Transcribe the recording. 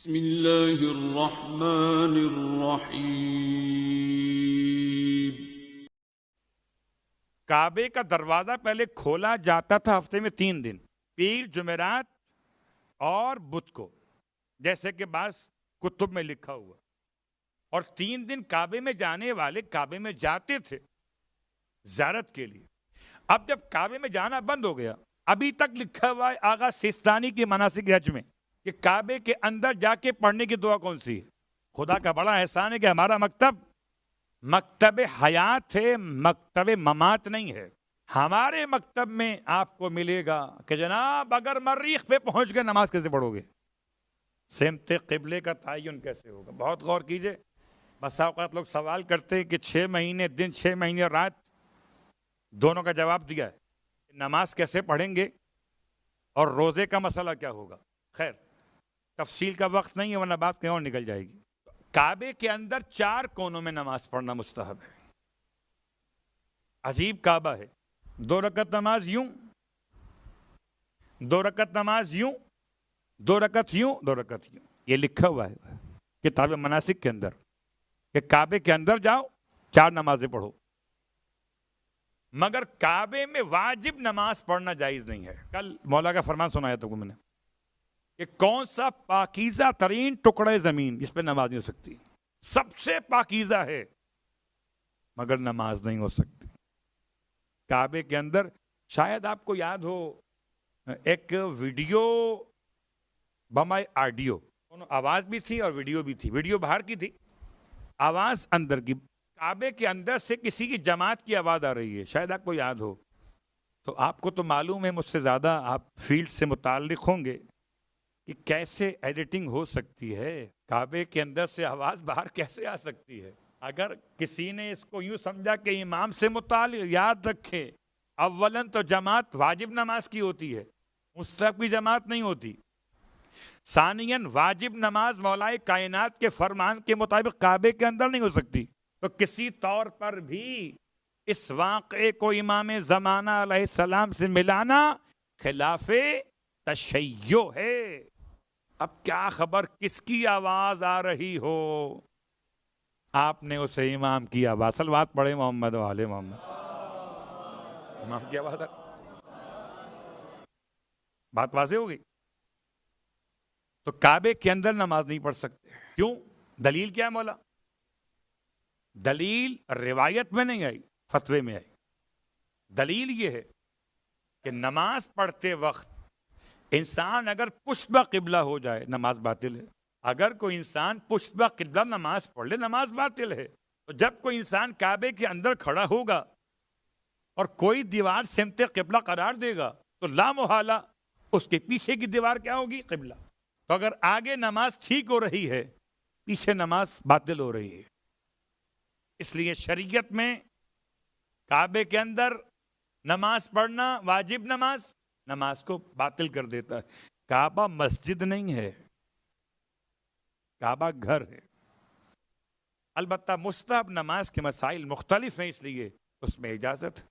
بسم اللہ الرحمن الرحیم۔ کعبے کا دروازہ پہلے کھولا جاتا تھا ہفتے میں 3 دن، پیر، جمعرات اور بدھ کو، جیسے کہ بعض کتب میں لکھا ہوا، اور 3 دن کعبے میں جانے والے کعبے میں جاتے تھے زیارت کے لیے۔ اب جب کعبے میں جانا بند ہو گیا، ابھی تک لکھا ہوا ہے آغا سیستانی کی مناسک حج میں کہ کعبے کے اندر جا کے پڑھنے کی دعا کون سی ہے؟ خدا کا بڑا احسان ہے کہ ہمارا مکتب حیات ہے، مکتب ممات نہیں ہے۔ ہمارے مکتب میں آپ کو ملے گا کہ جناب اگر مریخ پہ پہنچ گئے نماز کیسے پڑھو گے، سمت قبلے کا تعین کیسے ہوگا؟ بہت غور کیجئے۔ بس اوقات لوگ سوال کرتے ہیں کہ 6 مہینے دن 6 مہینے رات، دونوں کا جواب دیا ہے۔ نماز کیسے پڑھیں گے اور روزے کا مسئلہ کیا ہوگا؟ خیر، تفصیل کا وقت نہیں ہے ورنہ بات کہیں اور نکل جائے گی۔ کعبے کے اندر 4 کونوں میں نماز پڑھنا مستحب ہے۔ عجیب کعبہ ہے، 2 رکعت نماز یوں، 2 رکعت نماز یوں، 2 رکعت یوں، 2 رکعت یوں، یہ لکھا ہوا ہے کتاب مناسک کے اندر کہ کعبے کے اندر جاؤ 4 نمازیں پڑھو، مگر کعبے میں واجب نماز پڑھنا جائز نہیں ہے۔ کل مولا کا فرمان سنایا تھا میں نے کہ کون سا پاکیزہ ترین ٹکڑے زمین جس پہ نماز نہیں ہو سکتی، سب سے پاکیزہ ہے مگر نماز نہیں ہو سکتی۔ کعبے کے اندر شاید آپ کو یاد ہو ایک ویڈیو بمائے آڈیو، آواز بھی تھی اور ویڈیو بھی تھی، ویڈیو باہر کی تھی، آواز اندر کی۔ کعبے کے اندر سے کسی کی جماعت کی آواز آ رہی ہے، شاید آپ کو یاد ہو۔ تو آپ کو تو معلوم ہے مجھ سے زیادہ، آپ فیلڈ سے متعلق ہوں گے کہ کیسے ایڈیٹنگ ہو سکتی ہے، کعبے کے اندر سے آواز باہر کیسے آ سکتی ہے۔ اگر کسی نے اس کو یوں سمجھا کہ امام سے متعلق، یاد رکھے اولاً تو جماعت واجب نماز کی ہوتی ہے، مستحب کی جماعت نہیں ہوتی۔ ثانیاً واجب نماز مولائے کائنات کے فرمان کے مطابق کعبے کے اندر نہیں ہو سکتی۔ تو کسی طور پر بھی اس واقعے کو امام زمانہ علیہ السلام سے ملانا خلاف تشیع ہے۔ اب کیا خبر کس کی آواز آ رہی ہو، آپ نے اسے امام کی آواز، صلوات پڑھے محمد و آل محمد، امام کی آواز بات واضح ہو گئی۔ تو کعبے کے اندر نماز نہیں پڑھ سکتے، کیوں؟ دلیل کیا ہے مولا؟ دلیل روایت میں نہیں آئی، فتوے میں آئی۔ دلیل یہ ہے کہ نماز پڑھتے وقت انسان اگر پشت بہ قبلہ ہو جائے نماز باطل ہے۔ اگر کوئی انسان پشت بہ قبلہ نماز پڑھ لے نماز باطل ہے۔ تو جب کوئی انسان کعبے کے اندر کھڑا ہوگا اور کوئی دیوار سمت قبلہ قرار دے گا تو لا محالہ اس کے پیچھے کی دیوار کیا ہوگی؟ قبلہ۔ تو اگر آگے نماز ٹھیک ہو رہی ہے، پیچھے نماز باطل ہو رہی ہے۔ اس لیے شریعت میں کعبے کے اندر نماز پڑھنا واجب نماز کو باطل کر دیتا ہے۔ کعبہ مسجد نہیں ہے، کعبہ گھر ہے۔ البتہ مستحب نماز کے مسائل مختلف ہیں، اس لیے اس میں اجازت ہے۔